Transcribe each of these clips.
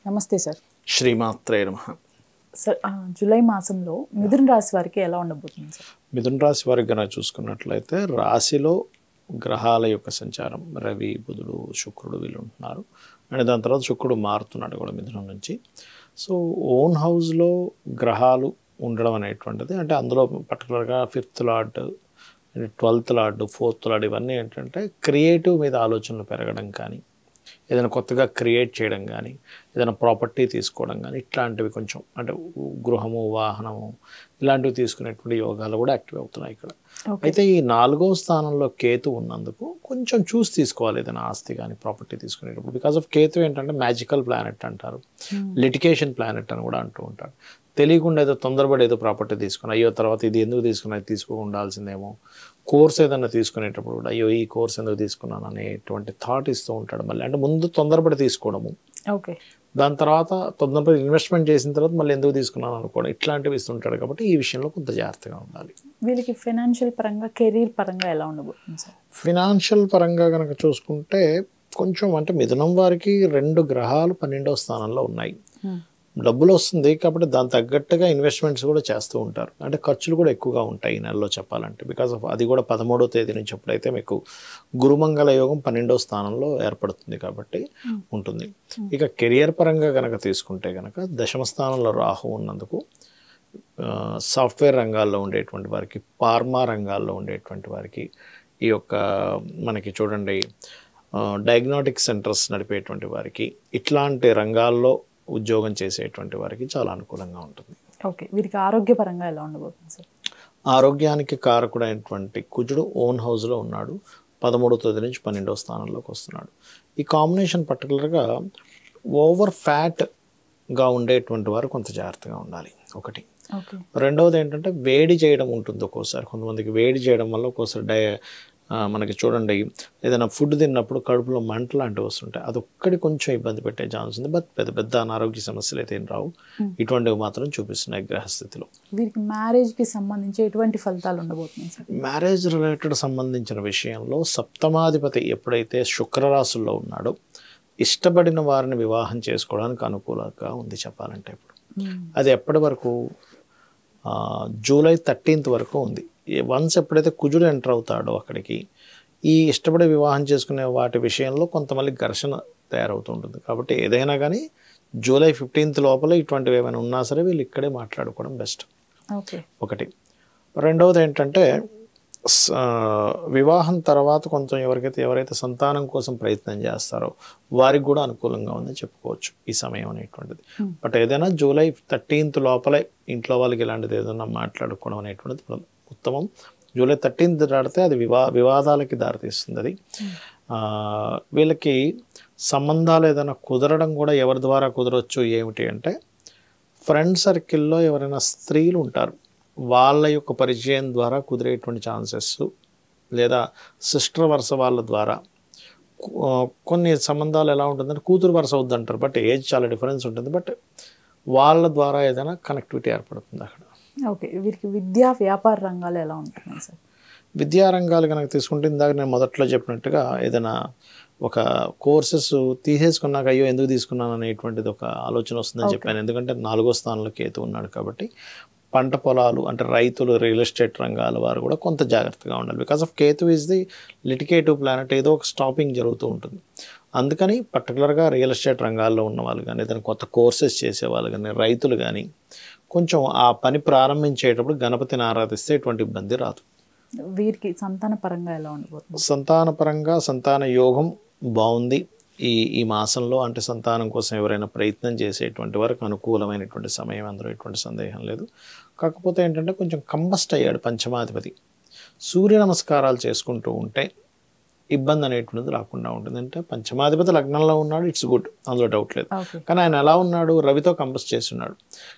నమస్తే సార్. శ్రీమాత్రే నమః. సార్ జూలై మాసంలో మిథున రాశి వారికి ఎలా ఉండబోతుంది సార్? మిథున రాశి వారికి కనుక చూసుకున్నట్లయితే రాశిలో గ్రహాల యొక్క సంచారం రవి, బుధుడు, శుక్రుడు వీళ్ళు ఉంటున్నారు. అండ్ దాని తర్వాత శుక్రుడు మారుతున్నాడు కూడా మిథునం నుంచి. సో ఓన్ హౌస్లో గ్రహాలు ఉండడం అనేటువంటిది, అంటే అందులో పర్టికులర్గా 5th lord, 12th lord, 4th lord ఇవన్నీ ఏంటంటే క్రియేటివ్ మీద ఆలోచనలు పెరగడం కానీ, ఏదైనా కొత్తగా క్రియేట్ చేయడం కానీ, ఏదైనా ప్రాపర్టీ తీసుకోవడం కానీ, ఇట్లాంటివి కొంచెం అంటే గృహము, వాహనము ఇలాంటివి తీసుకునేటువంటి యోగాలు కూడా యాక్టివ్ అవుతున్నాయి ఇక్కడ. అయితే ఈ 4వ స్థానంలో కేతు ఉన్నందుకు కొంచెం చూసి తీసుకోవాలి ఏదైనా ఆస్తి కానీ ప్రాపర్టీ తీసుకునేటప్పుడు. బికాస్ ఆఫ్ కేతు ఏంటంటే మ్యాజికల్ ప్లానెట్ అంటారు, లిటికేషన్ ప్లానెట్ అని కూడా అంటూ ఉంటారు. తెలియకుండా ఏదో తొందరపడి ఏదో ప్రాపర్టీ తీసుకుని అయ్యో తర్వాత ఇది ఎందుకు తీసుకున్నా, తీసుకో ఉండాల్సిందేమో. కోర్స్ ఏదైనా తీసుకునేటప్పుడు కూడా అయ్యో ఈ కోర్స్ ఎందుకు తీసుకున్నాను అనేటువంటి థాట్ ఇస్తూ ఉంటాడు మళ్ళీ. అంటే ముందు తొందరపడి తీసుకోవడము, ఓకే, దాని తర్వాత తొందరపడి ఇన్వెస్ట్మెంట్ చేసిన తర్వాత మళ్ళీ ఎందుకు తీసుకున్నాను అనుకోవడం, ఇట్లాంటివి ఇస్తుంటాడు. కాబట్టి ఈ విషయంలో కొంత జాగ్రత్తగా ఉండాలి. వీళ్ళకి ఫైనాన్షియల్ పరంగా, కెరీర్ పరంగా ఎలా ఉండబోతుంది సార్? ఫినాన్షియల్ పరంగా కనుక చూసుకుంటే కొంచెం అంటే మిథునం వారికి 2 గ్రహాలు 12వ స్థానంలో ఉన్నాయి. డబ్బులు వస్తుంది కాబట్టి దాని తగ్గట్టుగా ఇన్వెస్ట్మెంట్స్ కూడా చేస్తూ ఉంటారు. అంటే ఖర్చులు కూడా ఎక్కువగా ఉంటాయి ఈ నెలలో చెప్పాలంటే. బికాస్ ఆఫ్ అది కూడా 13వ తేదీ నుంచి ఎప్పుడైతే మీకు గురుమంగళ యోగం 12వ స్థానంలో ఏర్పడుతుంది కాబట్టి ఉంటుంది. ఇక కెరియర్ పరంగా కనుక తీసుకుంటే కనుక 10వ స్థానంలో రాహు ఉన్నందుకు సాఫ్ట్వేర్ రంగాల్లో ఉండేటువంటి వారికి, ఫార్మా రంగాల్లో ఉండేటువంటి వారికి, ఈ యొక్క మనకి చూడండి డయాగ్నోటిక్ సెంటర్స్ నడిపేటువంటి వారికి, ఇట్లాంటి రంగాల్లో ఉద్యోగం చేసేటువంటి వారికి చాలా అనుకూలంగా ఉంటుంది. ఓకే, వీరికి ఆరోగ్యపరంగా ఎలా ఉండబోతుంది సార్? ఆరోగ్యానికి కారకుడైనటువంటి కుజుడు ఓన్ హౌస్లో ఉన్నాడు. 13వ తేదీ నుంచి 12వ స్థానంలోకి వస్తున్నాడు. ఈ కాంబినేషన్ పర్టికులర్గా ఓవర్ ఫ్యాట్గా ఉండేటువంటి వారు కొంత జాగ్రత్తగా ఉండాలి ఒకటి. రెండవది ఏంటంటే వేడి చేయడం ఉంటుంది ఒక్కోసారి. కొంతమందికి వేడి చేయడం వల్ల ఒక్కోసారి మనకి చూడండి ఏదైనా ఫుడ్ తిన్నప్పుడు కడుపులో మంట లాంటివి వస్తుంటాయి. అదొక్కటి కొంచెం ఇబ్బంది పెట్టే ఛాన్స్ ఉంది. బట్ పెద్ద పెద్ద అనారోగ్య సమస్యలు అయితే ఏం రావు. ఇటువంటివి మాత్రం చూపిస్తున్నాయి గ్రహస్థితిలో. వీరికి మ్యారేజ్కి సంబంధించి ఎటువంటి ఫలితాలు ఉండబోతున్నాయి సార్? మ్యారేజ్ రిలేటెడ్ సంబంధించిన విషయంలో సప్తమాధిపతి ఎప్పుడైతే శుక్రరాశుల్లో ఉన్నాడో ఇష్టపడిన వారిని వివాహం చేసుకోవడానికి అనుకూలంగా ఉంది చెప్పాలంటే. ఇప్పుడు అది ఎప్పటి వరకు, జూలై 13th వరకు ఉంది. వన్స్ ఎప్పుడైతే కుజుడు ఎంటర్ అవుతాడో అక్కడికి, ఈ ఇష్టపడే వివాహం చేసుకునే వాటి విషయంలో కొంతమంది ఘర్షణ తయారవుతూ ఉంటుంది. కాబట్టి ఏదైనా కానీ జూలై 15th లోపల ఇటువంటివి ఏమైనా ఉన్నా సరే వీళ్ళు ఇక్కడే మాట్లాడుకోవడం బెస్ట్. ఒకటి. రెండవది ఏంటంటే వివాహం తర్వాత కొంచెం ఎవరైతే సంతానం కోసం ప్రయత్నం చేస్తారో వారికి కూడా అనుకూలంగా ఉందని చెప్పుకోవచ్చు ఈ సమయం అనేటువంటిది. బట్ ఏదైనా జూలై 13th లోపలే ఇంట్లో వాళ్ళకి ఇలాంటిది ఏదైనా మాట్లాడుకోవడం అనేటువంటిది ఉత్తమం. జూలై 13th దాటితే అది వివాదాలకి దారితీస్తుంది. అది వీళ్ళకి సంబంధాలు ఏదైనా కుదరడం కూడా ఎవరి ద్వారా కుదరవచ్చు ఏమిటి అంటే, ఫ్రెండ్ సర్కిల్లో ఎవరైనా స్త్రీలు ఉంటారు వాళ్ళ యొక్క పరిచయం ద్వారా కుదిరేటువంటి ఛాన్సెస్, లేదా సిస్టర్ వరుస వాళ్ళ ద్వారా. కొన్ని సంబంధాలు ఎలా ఉంటుందంటే కూతురు వరుస అవుద్దంటారు, బట్ ఏజ్ చాలా డిఫరెన్స్ ఉంటుంది. బట్ వాళ్ళ ద్వారా ఏదైనా కనెక్టివిటీ ఏర్పడుతుంది అక్కడ. ఓకే, వీరికి విద్యా వ్యాపార రంగాలు ఎలా ఉంటున్నాయి సార్? విద్యా రంగాలు కనుక తీసుకుంటే ఇందాక నేను మొదట్లో చెప్పినట్టుగా ఏదైనా ఒక కోర్సెస్ తీసేసుకున్నాక అయ్యో ఎందుకు తీసుకున్నాను అనేటువంటిది ఒక ఆలోచన వస్తుందని చెప్పాను. ఎందుకంటే 4వ స్థానంలో కేతు ఉన్నాడు కాబట్టి పంట పొలాలు అంటే రైతులు, రియల్ ఎస్టేట్ రంగాల వారు కూడా కొంత జాగ్రత్తగా ఉండాలి. Because of Ketu is the litigative planet. ఏదో ఒక స్టాపింగ్ జరుగుతూ ఉంటుంది. అందుకని పర్టికులర్గా రియల్ ఎస్టేట్ రంగాల్లో ఉన్న వాళ్ళు కానీ, ఏదైనా కొత్త కోర్సెస్ చేసేవాళ్ళు కానీ, రైతులు కానీ కొంచెం ఆ పని ప్రారంభించేటప్పుడు గణపతిని ఆరాధిస్తే ఎటువంటి ఇబ్బంది రాదు. వీరికి సంతాన పరంగా ఎలా ఉండబోతుంది? సంతాన పరంగా సంతాన యోగం బాగుంది ఈ మాసంలో. అంటే సంతానం కోసం ఎవరైనా ప్రయత్నం చేసేటువంటి వారికి అనుకూలమైనటువంటి సమయం, అందులో ఎటువంటి సందేహం లేదు. కాకపోతే ఏంటంటే కొంచెం కంబస్ట్ అయ్యాడు పంచమాధిపతి. సూర్య నమస్కారాలు చేసుకుంటూ ఉంటే ఇబ్బంది అనేటువంటిది రాకుండా ఉంటుంది. అంటే పంచమాధిపతి లగ్నంలో ఉన్నాడు, ఇట్స్ గుడ్, అందులో డౌట్ లేదు. కానీ ఆయన ఎలా ఉన్నాడు, రవితో కంబస్ట్ చేస్తున్నాడు.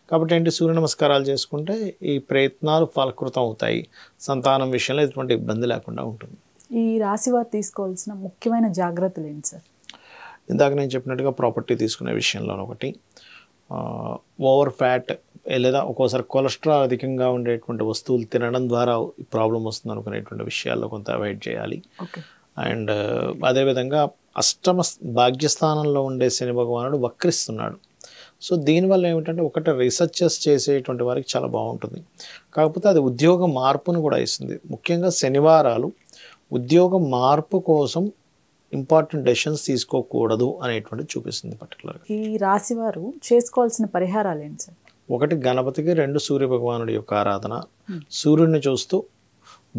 కాబట్టి ఏంటి, సూర్య నమస్కారాలు చేసుకుంటే ఈ ప్రయత్నాలు ఫలకృతం అవుతాయి. సంతానం విషయంలో ఎటువంటి ఇబ్బంది లేకుండా ఉంటుంది. ఈ రాశి వారు తీసుకోవాల్సిన ముఖ్యమైన జాగ్రత్తలు ఏంటి సార్? ఇందాక నేను చెప్పినట్టుగా ప్రాపర్టీ తీసుకునే విషయంలో ఒకటి, ఓవర్ ఫ్యాట్ లేదా ఒక్కోసారి కొలెస్ట్రాల్ అధికంగా ఉండేటువంటి వస్తువులు తినడం ద్వారా ప్రాబ్లం వస్తుంది అనుకునేటువంటి విషయాల్లో కొంత అవాయిడ్ చేయాలి. అండ్ అదేవిధంగా అష్టమ భాగ్యస్థానంలో ఉండే శని భగవానుడు వక్రిస్తున్నాడు. సో దీనివల్ల ఏమిటంటే ఒకటి రీసెర్చెస్ చేసేటువంటి వారికి చాలా బాగుంటుంది. కాకపోతే అది ఉద్యోగ మార్పును కూడా ఇస్తుంది. ముఖ్యంగా శనివారాలు ఉద్యోగ మార్పు కోసం ఇంపార్టెంట్ డెసిషన్స్ తీసుకోకూడదు అనేటువంటిది చూపిస్తుంది పర్టికులర్గా. ఈ రాశి వారు చేసుకోవాల్సిన పరిహారాలు ఏంటి సార్? ఒకటి గణపతికి, 2 సూర్య భగవానుడి యొక్క ఆరాధన, సూర్యుడిని చూస్తూ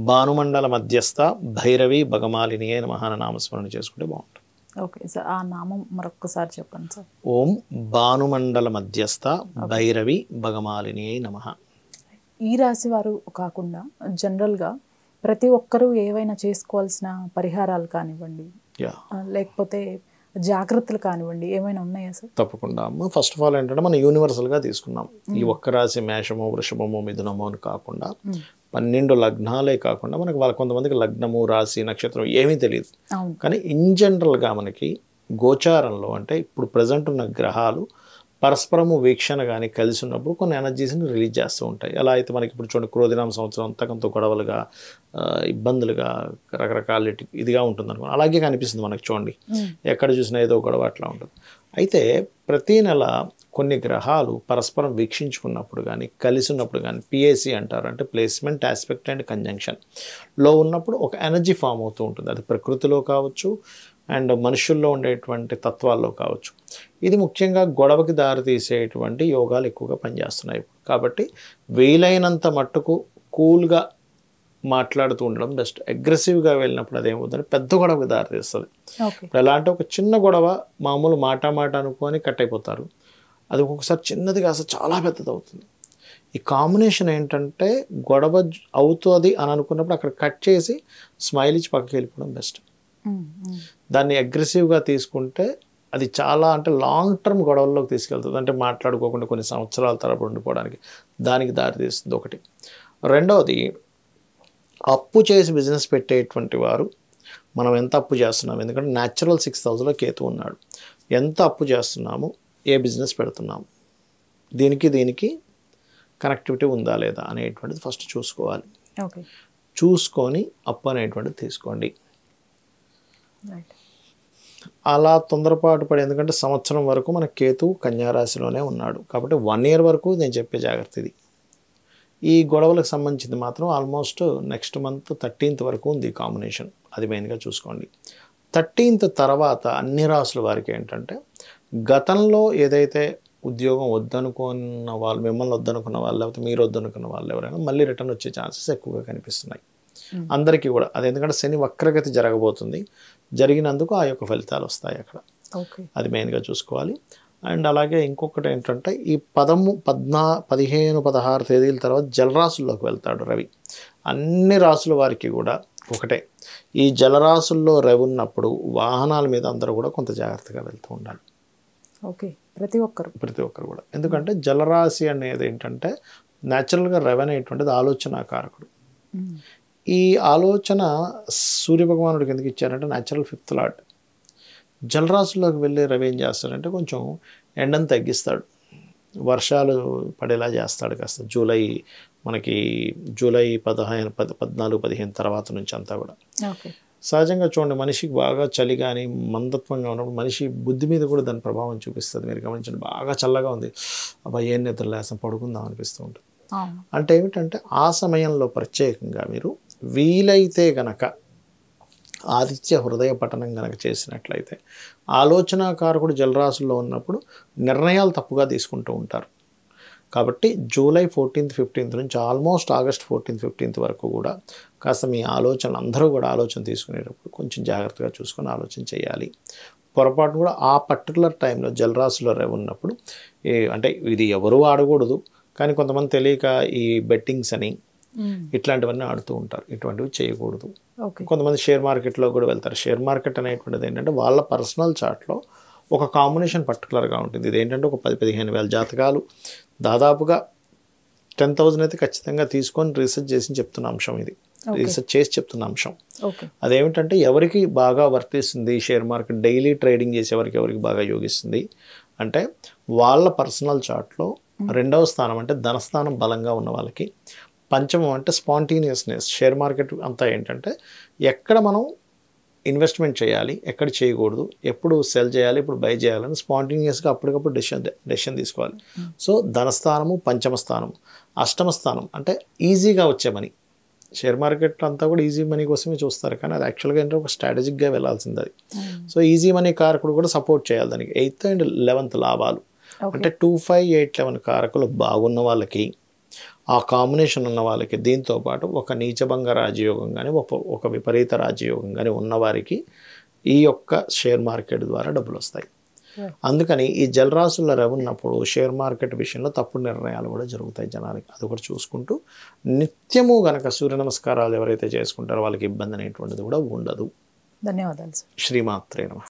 భానుమండల మధ్యస్థ భైరవి భగమాలిని అయిన మహానామస్మరణ చేసుకుంటే బాగుంటుంది. ఓకే సార్, ఆ నామం మరొకసారి చెప్పండి సార్. ఓం భానుమండల మధ్యస్థ భైరవి భగమాలిని నమః. ఈ రాశి వారు కాకుండా జనరల్గా ప్రతి ఒక్కరూ ఏవైనా చేసుకోవాల్సిన పరిహారాలు కానివ్వండి, లేకపోతే జాగ్రత్తలు కానివ్వండి, ఏమైనా ఉన్నాయా సార్? తప్పకుండా అమ్మ. ఫస్ట్ ఆఫ్ ఆల్ ఏంటంటే మనం యూనివర్సల్గా తీసుకున్నాం. ఈ ఒక్క రాశి మేషము, వృషభము, మిథునము అని కాకుండా 12 లగ్నాలే కాకుండా మనకి కొంతమందికి లగ్నము, రాశి, నక్షత్రం ఏమీ తెలియదు. కానీ ఇన్ జనరల్గా మనకి గోచారంలో అంటే ఇప్పుడు ప్రజెంట్ ఉన్న గ్రహాలు పరస్పరము వీక్షణ కానీ కలిసి ఉన్నప్పుడు కొన్ని ఎనర్జీస్ని రిలీజ్ చేస్తూ ఉంటాయి. ఎలా అయితే మనకి ఇప్పుడు చూడండి క్రోధినామ సంవత్సరం అంతకంతో గొడవలుగా, ఇబ్బందులుగా, రకరకాల ఇదిగా ఉంటుంది అనుకో, అలాగే కనిపిస్తుంది మనకి. చూడండి ఎక్కడ చూసినా ఏదో గొడవ అట్లా ఉంటుంది. అయితే ప్రతీ నెల కొన్ని గ్రహాలు పరస్పరం వీక్షించుకున్నప్పుడు కానీ కలిసి ఉన్నప్పుడు కానీ పిఏసి అంటారు, అంటే ప్లేస్మెంట్, ఆస్పెక్ట్ అండ్ కంజంక్షన్లో ఉన్నప్పుడు ఒక ఎనర్జీ ఫామ్ అవుతూ ఉంటుంది. అది ప్రకృతిలో కావచ్చు అండ్ మనుషుల్లో ఉండేటువంటి తత్వాల్లో కావచ్చు. ఇది ముఖ్యంగా గొడవకి దారితీసేటువంటి యోగాలు ఎక్కువగా పనిచేస్తున్నాయి. కాబట్టి వీలైనంత మట్టుకు కూల్గా మాట్లాడుతూ ఉండడం బెస్ట్. అగ్రెసివ్గా వెళ్ళినప్పుడు అదేమవుతుందంటే పెద్ద గొడవకి దారితీస్తుంది. ఇప్పుడు ఎలా అంటే ఒక చిన్న గొడవ మామూలు మాట అనుకొని కట్ అయిపోతారు, అది ఒక్కొక్కసారి చిన్నది కాస్త చాలా పెద్దది అవుతుంది. ఈ కాంబినేషన్ ఏంటంటే గొడవ అవుతుంది అని అనుకున్నప్పుడు అక్కడ కట్ చేసి స్మైల్ ఇచ్చి పక్కకి వెళ్ళిపోవడం బెస్ట్. దాన్ని అగ్రెసివ్గా తీసుకుంటే అది చాలా అంటే లాంగ్ టర్మ్ గొడవల్లోకి తీసుకెళ్తుంది. అంటే మాట్లాడుకోకుండా కొన్ని సంవత్సరాల తరబడి ఉండిపోవడానికి దానికి దారితీస్తుంది ఒకటి. రెండవది, అప్పు చేసి బిజినెస్ పెట్టేటువంటి వారు మనం ఎంత అప్పు చేస్తున్నాం, ఎందుకంటే న్యాచురల్ 6th హౌస్లో కేతు ఉన్నాడు, ఎంత అప్పు చేస్తున్నాము, ఏ బిజినెస్ పెడుతున్నాము, దీనికి కనెక్టివిటీ ఉందా లేదా అనేటువంటిది ఫస్ట్ చూసుకోవాలి. చూసుకొని అప్పు అనేటువంటిది తీసుకోండి. అలా తొందరపాటు పడి, ఎందుకంటే సంవత్సరం వరకు మన కేతు కన్యారాశిలోనే ఉన్నాడు కాబట్టి 1 year వరకు నేను చెప్పే జాగ్రత్త ఇది. ఈ గొడవలకు సంబంధించింది మాత్రం ఆల్మోస్ట్ నెక్స్ట్ మంత్ 13th వరకు ఉంది కాంబినేషన్, అది మెయిన్గా చూసుకోండి. 13th తర్వాత అన్ని రాసుల వారికి ఏంటంటే గతంలో ఏదైతే ఉద్యోగం వద్దనుకున్న వాళ్ళు, మిమ్మల్ని వద్దనుకున్న వాళ్ళు, లేకపోతే మీరు వద్దనుకున్న వాళ్ళు ఎవరైనా మళ్ళీ రిటర్న్ వచ్చే ఛాన్సెస్ ఎక్కువగా కనిపిస్తున్నాయి అందరికీ కూడా. అది ఎందుకంటే శని వక్రగతి జరగబోతుంది, జరిగినందుకు ఆ యొక్క ఫలితాలు వస్తాయి అక్కడ, అది మెయిన్గా చూసుకోవాలి. అండ్ అలాగే ఇంకొకటి ఏంటంటే ఈ 15, 16 తేదీల తర్వాత జలరాశుల్లోకి వెళ్తాడు రవి. అన్ని రాసుల వారికి కూడా ఒకటే, ఈ జలరాశుల్లో రవి ఉన్నప్పుడు వాహనాల మీద అందరూ కూడా కొంత జాగ్రత్తగా వెళ్తూ ఉండాలి. ప్రతి ఒక్కరు కూడా. ఎందుకంటే జలరాశి అనేది ఏంటంటే న్యాచురల్గా రవి అనేటువంటిది ఆలోచనాకారకుడు. ఈ ఆలోచన సూర్యభగవానుడికి ఎందుకు ఇచ్చారంటే న్యాచురల్ 5th లార్డ్. జలరాశుల్లోకి వెళ్ళే రవి ఏం చేస్తాడంటే కొంచెం ఎండను తగ్గిస్తాడు, వర్షాలు పడేలా చేస్తాడు కాస్త. మనకి జూలై 14, 15 తర్వాత నుంచి అంతా కూడా. సహజంగా చూడండి మనిషికి బాగా చలి కానీ మందత్వంగా ఉన్నప్పుడు మనిషి బుద్ధి మీద కూడా దాని ప్రభావం చూపిస్తుంది. మీరు గమనించండి, బాగా చల్లగా ఉంది, అబ్బా ఏం నిద్ర లేసం పడుకుందాం అనిపిస్తూ ఉంటుంది. అంటే ఏమిటంటే ఆ సమయంలో ప్రత్యేకంగా మీరు వీలైతే గనక ఆదిత్య హృదయ పఠనం కనుక చేసినట్లయితే, ఆలోచనాకారకుడు జలరాశుల్లో ఉన్నప్పుడు నిర్ణయాలు తప్పుగా తీసుకుంటూ ఉంటారు. కాబట్టి జూలై 14th, 15th నుంచి ఆల్మోస్ట్ ఆగస్ట్ 14th, 15th వరకు కూడా కాస్త మీ ఆలోచనలు అందరూ కూడా ఆలోచన తీసుకునేటప్పుడు కొంచెం జాగ్రత్తగా చూసుకొని ఆలోచన చేయాలి. పొరపాటు కూడా ఆ పర్టికులర్ టైంలో జలరాశిలో రవి ఉన్నప్పుడు అంటే ఇది ఎవరూ ఆడకూడదు, కానీ కొంతమంది తెలియక ఈ బెట్టింగ్స్ అని ఇట్లాంటివన్నీ ఆడుతూ ఉంటారు, ఇటువంటివి చేయకూడదు. కొంతమంది షేర్ మార్కెట్లో కూడా వెళ్తారు. షేర్ మార్కెట్ అనేటువంటిది ఏంటంటే వాళ్ళ పర్సనల్ చార్ట్లో ఒక కాంబినేషన్ పర్టికులర్గా ఉంటుంది. ఇది ఏంటంటే ఒక 10-15 వేల జాతకాలు దాదాపుగా 10,000 అయితే ఖచ్చితంగా తీసుకొని రీసెర్చ్ చేసి చెప్తున్న అంశం ఇది, రీసెర్చ్ చేసి చెప్తున్న అంశం. అదేమిటంటే ఎవరికి బాగా వర్తిస్తుంది షేర్ మార్కెట్, డైలీ ట్రేడింగ్ చేసే ఎవరికి బాగా యోగిస్తుంది అంటే వాళ్ళ పర్సనల్ చార్ట్లో 2వ స్థానం అంటే ధనస్థానం బలంగా ఉన్న వాళ్ళకి, పంచమం అంటే స్పాంటేనియస్నెస్. షేర్ మార్కెట్ అంతా ఏంటంటే ఎక్కడ మనం ఇన్వెస్ట్మెంట్ చేయాలి, ఎక్కడ చేయకూడదు, ఎప్పుడు సెల్ చేయాలి, ఇప్పుడు బై చేయాలని స్పాంటేనియస్గా అప్పటికప్పుడు డెసిషన్ తీసుకోవాలి. సో ధనస్థానము, పంచమ స్థానం, అష్టమ స్థానం అంటే ఈజీగా వచ్చే మనీ. షేర్ మార్కెట్లో అంతా కూడా ఈజీ మనీ కోసమే చూస్తారు, కానీ అది యాక్చువల్గా ఏంటంటే ఒక స్ట్రాటజిక్గా వెళ్ళాల్సింది అది. సో ఈజీ మనీ కారకుడు కూడా సపోర్ట్ చేయాలి దానికి. 8th and 11th లాభాలు అంటే 2, 5, 8, 11 కారకులు బాగున్న వాళ్ళకి, ఆ కాంబినేషన్ ఉన్న వాళ్ళకి, దీంతోపాటు ఒక నీచభంగ రాజయోగం కానీ ఒక విపరీత రాజయోగం కానీ ఉన్నవారికి ఈ యొక్క షేర్ మార్కెట్ ద్వారా డబ్బులు వస్తాయి. అందుకని ఈ జలరాశుల్లో రవి ఉన్నప్పుడు షేర్ మార్కెట్ విషయంలో తప్పుడు నిర్ణయాలు కూడా జరుగుతాయి జనాలకి. అది కూడా చూసుకుంటూ నిత్యము గనక సూర్య నమస్కారాలు ఎవరైతే చేసుకుంటారో వాళ్ళకి ఇబ్బంది అనేటువంటిది కూడా ఉండదు. ధన్యవాదాలు సార్. శ్రీమాత్రే నమః.